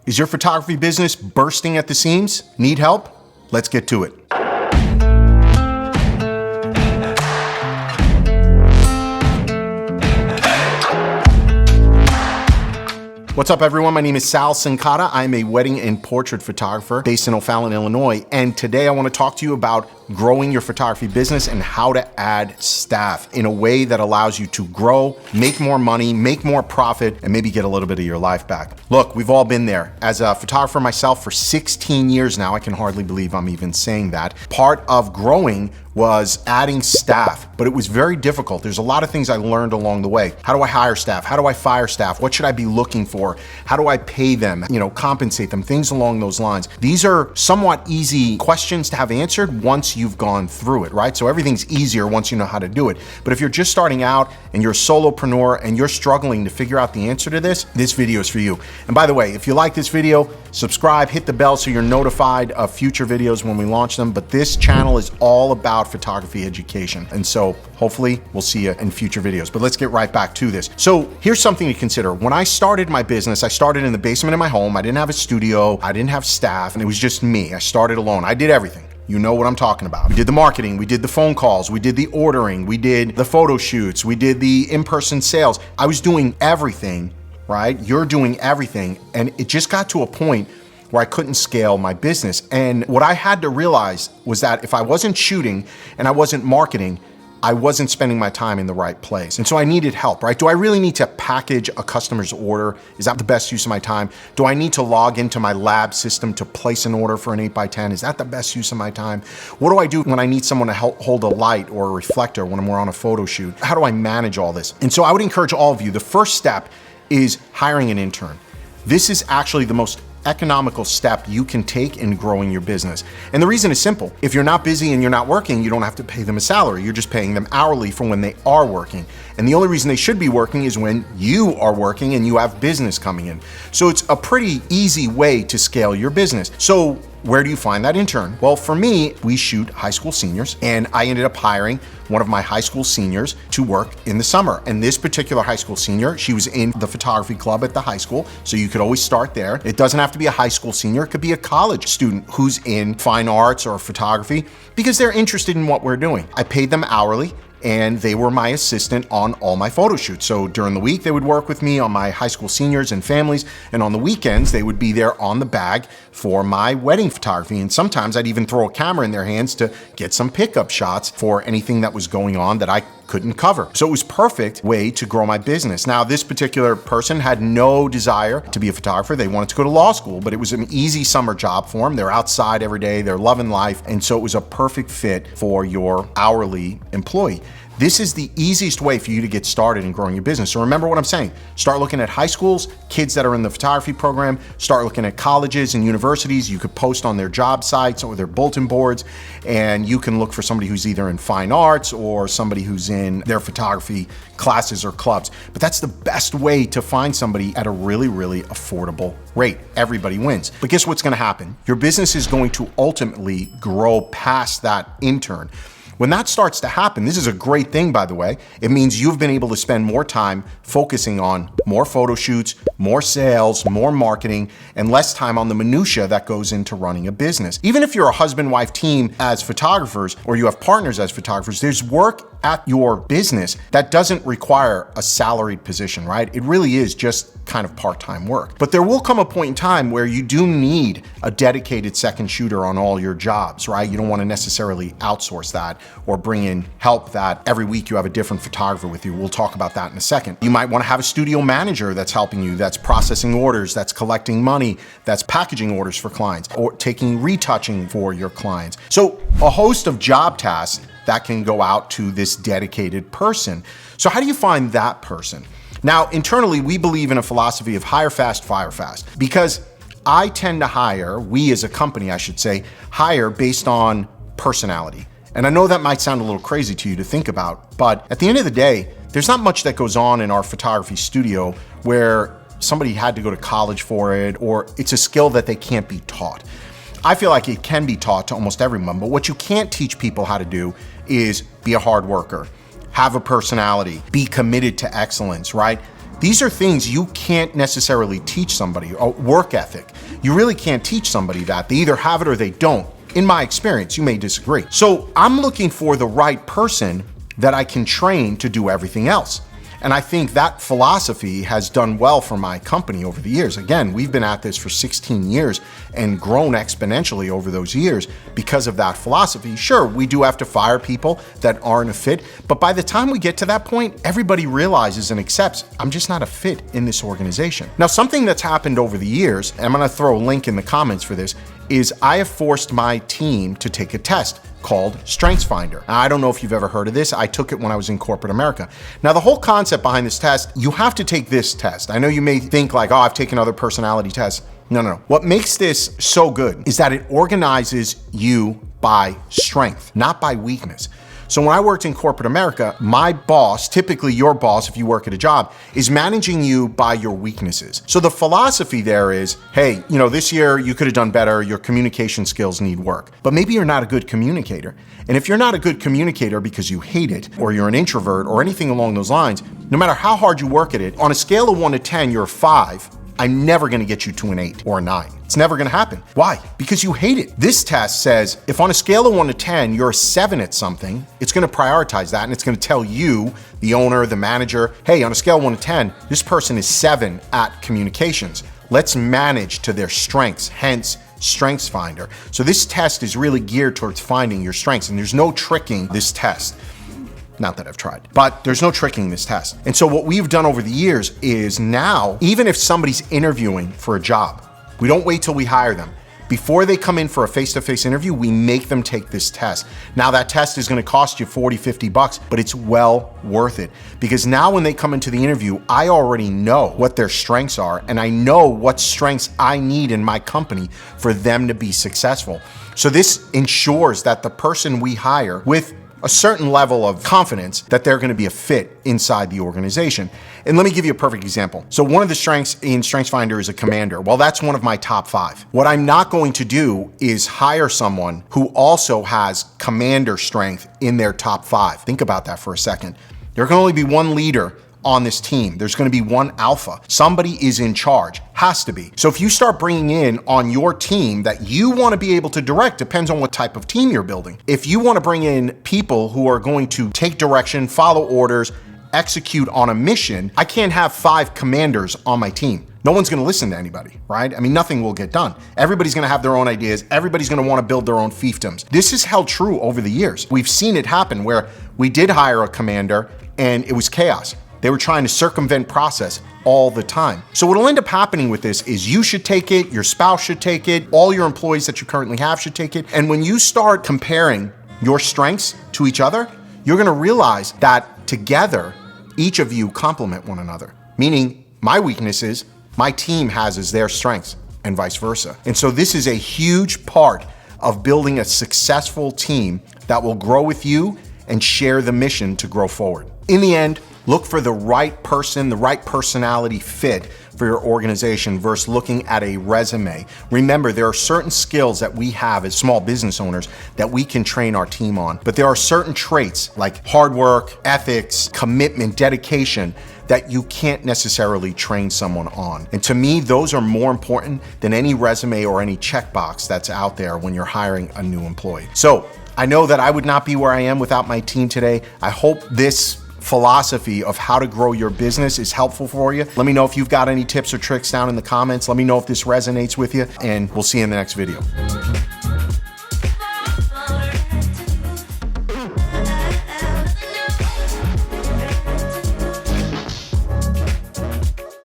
Is your photography business bursting at the seams? Need help? Let's get to it. What's up, everyone? My name is Sal Sincata. I'm a wedding and portrait photographer based in O'Fallon, Illinois. And today I want to talk to you about growing your photography business and how to add staff in a way that allows you to grow, make more money, make more profit, and maybe get a little bit of your life back. Look, we've all been there. As a photographer myself for 16 years now, I can hardly believe I'm even saying that. Part of growing was adding staff, but it was very difficult. There's a lot of things I learned along the way. How do I hire staff? How do I fire staff? What should I be looking for? How do I pay them? Compensate them, things along those lines. These are somewhat easy questions to have answered once you've gone through it, right? So everything's easier once you know how to do it. But if you're just starting out and you're a solopreneur and you're struggling to figure out the answer to this video is for you. And by the way, if you like this video, subscribe, hit the bell so you're notified of future videos when we launch them. But this channel is all about photography education. And so hopefully we'll see you in future videos. But let's get right back to this. So here's something to consider. When I started my business, I started in the basement of my home. I didn't have a studio. I didn't have staff, and it was just me. I started alone. I did everything. You know what I'm talking about. We did the marketing, we did the phone calls, we did the ordering, we did the photo shoots, we did the in-person sales. I was doing everything, right? You're doing everything. And it just got to a point where I couldn't scale my business. And what I had to realize was that if I wasn't shooting and I wasn't marketing, I wasn't spending my time in the right place. And so I needed help, right? Do I really need to package a customer's order? Is that the best use of my time? Do I need to log into my lab system to place an order for an 8x10? Is that the best use of my time? What do I do when I need someone to help hold a light or a reflector when we're on a photo shoot? How do I manage all this? And so I would encourage all of you, the first step is hiring an intern. This is actually the most economical step you can take in growing your business. And the reason is simple. If you're not busy and you're not working, you don't have to pay them a salary. You're just paying them hourly for when they are working. And the only reason they should be working is when you are working and you have business coming in. So it's a pretty easy way to scale your business. So where do you find that intern? Well, for me, we shoot high school seniors, and I ended up hiring one of my high school seniors to work in the summer. And this particular high school senior, she was in the photography club at the high school, so you could always start there. It doesn't have to be a high school senior. It could be a college student who's in fine arts or photography because they're interested in what we're doing. I paid them hourly, and they were my assistant on all my photo shoots. So during the week, they would work with me on my high school seniors and families, and on the weekends, they would be there on the bag for my wedding photography. And sometimes I'd even throw a camera in their hands to get some pickup shots for anything that was going on that I couldn't cover. So it was a perfect way to grow my business. Now, this particular person had no desire to be a photographer. They wanted to go to law school, but it was an easy summer job for them. They're outside every day, they're loving life. And so it was a perfect fit for your hourly employee. This is the easiest way for you to get started in growing your business. So remember what I'm saying. Start looking at high schools, kids that are in the photography program, start looking at colleges and universities. You could post on their job sites or their bulletin boards, and you can look for somebody who's either in fine arts or somebody who's in their photography classes or clubs. But that's the best way to find somebody at a really, really affordable rate. Everybody wins. But guess what's gonna happen? Your business is going to ultimately grow past that intern. When that starts to happen, this is a great thing, by the way. It means you've been able to spend more time focusing on more photo shoots, more sales, more marketing, and less time on the minutia that goes into running a business. Even if you're a husband-wife team as photographers, or you have partners as photographers, there's work at your business that doesn't require a salaried position, right? It really is just kind of part-time work. But there will come a point in time where you do need a dedicated second shooter on all your jobs, right? You don't want to necessarily outsource that or bring in help that every week you have a different photographer with you. We'll talk about that in a second. You might want to have a studio manager that's helping you, that's processing orders, that's collecting money, that's packaging orders for clients, or taking retouching for your clients. So a host of job tasks that can go out to this dedicated person. So how do you find that person? Now, internally, we believe in a philosophy of hire fast, fire fast, because I tend to hire, we as a company, I should say, hire based on personality. And I know that might sound a little crazy to you to think about, but at the end of the day, there's not much that goes on in our photography studio where somebody had to go to college for it, or it's a skill that they can't be taught. I feel like it can be taught to almost everyone, but what you can't teach people how to do is be a hard worker, have a personality, be committed to excellence, right? These are things you can't necessarily teach somebody. Work ethic. You really can't teach somebody that. They either have it or they don't. In my experience, you may disagree. So I'm looking for the right person that I can train to do everything else. And I think that philosophy has done well for my company over the years. Again, we've been at this for 16 years and grown exponentially over those years because of that philosophy. Sure, we do have to fire people that aren't a fit, but by the time we get to that point, everybody realizes and accepts, I'm just not a fit in this organization. Now, something that's happened over the years, and I'm gonna throw a link in the comments for this, is I have forced my team to take a test called StrengthsFinder. Now, I don't know if you've ever heard of this. I took it when I was in corporate America. Now, the whole concept behind this test, you have to take this test. I know you may think like, oh, I've taken other personality tests. No. What makes this so good is that it organizes you by strength, not by weakness. So when I worked in corporate America, my boss, typically your boss if you work at a job, is managing you by your weaknesses. So the philosophy there is, hey, this year you could have done better, your communication skills need work. But maybe you're not a good communicator. And if you're not a good communicator because you hate it, or you're an introvert, or anything along those lines, no matter how hard you work at it, on a scale of 1 to 10, you're a 5, I'm never gonna get you to an 8 or a 9. It's never gonna happen. Why? Because you hate it. This test says, if on a scale of 1 to 10, you're a 7 at something, it's gonna prioritize that and it's gonna tell you, the owner, the manager, hey, on a scale of 1 to 10, this person is 7 at communications. Let's manage to their strengths, hence StrengthsFinder. So this test is really geared towards finding your strengths, and there's no tricking this test. Not that I've tried, but there's no tricking this test. And so what we've done over the years is now, even if somebody's interviewing for a job, we don't wait till we hire them. Before they come in for a face-to-face interview, we make them take this test. Now that test is gonna cost you $40, $50, but it's well worth it. Because now when they come into the interview, I already know what their strengths are, and I know what strengths I need in my company for them to be successful. So this ensures that the person we hire with a certain level of confidence that they're gonna be a fit inside the organization. And let me give you a perfect example. So one of the strengths in StrengthsFinder is a commander. Well, that's one of my top 5. What I'm not going to do is hire someone who also has commander strength in their top 5. Think about that for a second. There can only be one leader on this team. There's gonna be one alpha. Somebody is in charge, has to be. So if you start bringing in on your team that you wanna be able to direct, depends on what type of team you're building. If you wanna bring in people who are going to take direction, follow orders, execute on a mission, I can't have 5 commanders on my team. No one's gonna listen to anybody, right? I mean, nothing will get done. Everybody's gonna have their own ideas. Everybody's gonna wanna build their own fiefdoms. This has held true over the years. We've seen it happen where we did hire a commander and it was chaos. They were trying to circumvent process all the time. So what'll end up happening with this is you should take it, your spouse should take it, all your employees that you currently have should take it. And when you start comparing your strengths to each other, you're gonna realize that together, each of you complement one another. Meaning my weaknesses, my team has as their strengths and vice versa. And so this is a huge part of building a successful team that will grow with you and share the mission to grow forward. In the end, look for the right person, the right personality fit for your organization versus looking at a resume. Remember, there are certain skills that we have as small business owners that we can train our team on, but there are certain traits like hard work, ethics, commitment, dedication that you can't necessarily train someone on. And to me, those are more important than any resume or any checkbox that's out there when you're hiring a new employee. So I know that I would not be where I am without my team today. I hope this philosophy of how to grow your business is helpful for you. Let me know if you've got any tips or tricks down in the comments. Let me know if this resonates with you, and we'll see you in the next video.